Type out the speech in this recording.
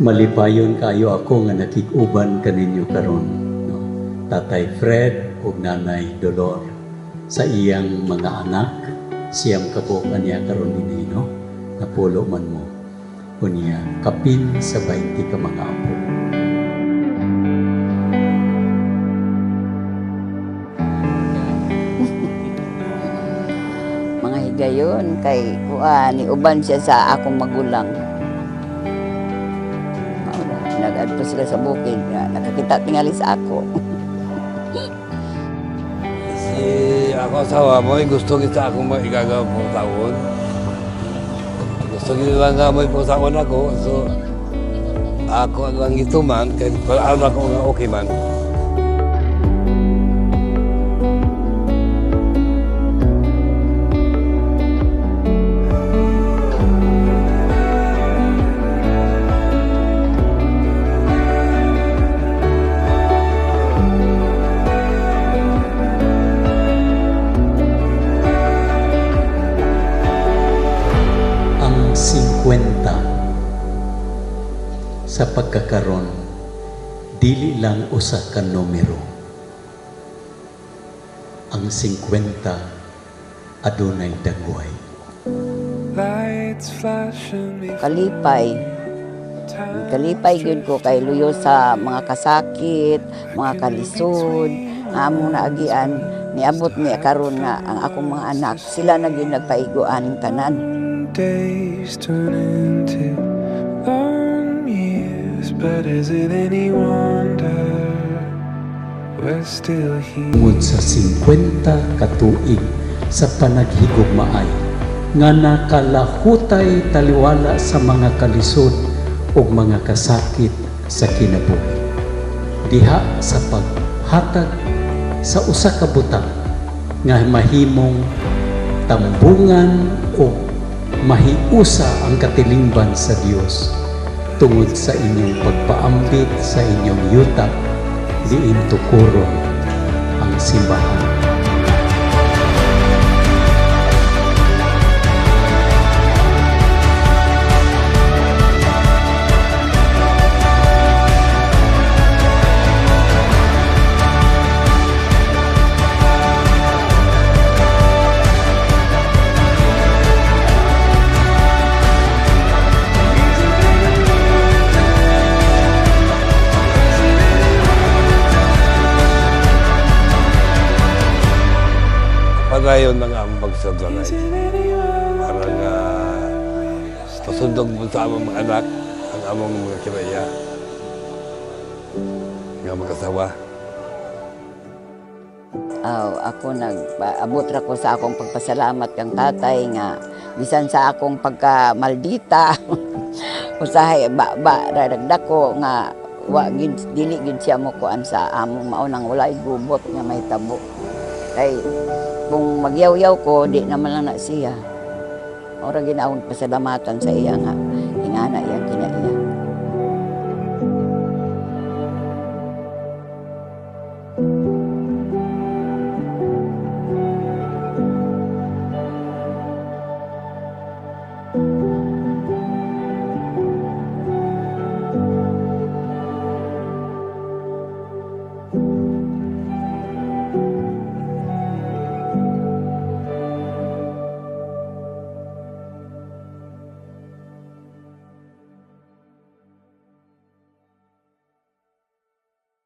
Malipayon kayo ako nga nakikuban kaninyo karon, no? Tatay Fred ug Nanay Dolor sa iyang mga anak, siyang kabukan niya karon dinhi, no? Napulo man mo kunya kapin sa 20 ka mga apo. Mga higayon kay ni uban siya sa akong magulang. Nag-adto sila sa bukid, nakakita tingali sa ako. Si ako asawa mo, gusto kita akong maigagaw po taon. Gusto kita lang nga may po taon ako, so ako lang ito man, kahit palaan ako nga okay man. Ang 50 sa pagkakaron dili lang usa ka numero. Ang 50 adunay dagway. Kalipay gyud ko kay luyo sa mga kasakit, mga kalisod, amo na agian niabot ni karon nga ang akong mga anak sila na gyud nagpaiguan tanan. Days turn into long years, but is it any wonder we're still here? Tungod sa 50 ka tuig sa panaghigugmaay nga nakalahutay taliwala sa mga kalisod ug mga kasakit sa kinabuhi. Diha sa paghatag sa usa ka butang nga mahimong tambungan o mahiusa ang katilingban sa Dios tungod sa inyong pagpaambit sa inyong yuta diin tukuron ang simbahan. Padayon ng ambag sa balay. Parang pasundog mo sa among mga anak, ang among mga kinaya. Nga mag-asawa. Ako nag-abot ra ko sa akong pagpasalamat kang tatay nga bisan sa akong pagkamaldita usahay ba radagdako nga dili gid siya mo kuan sa among maunang walay gubot nga may tabo. Kay kung magyaw-yaw ko, di naman lang na siya. Ora ginawang pasalamatan sa iya nga.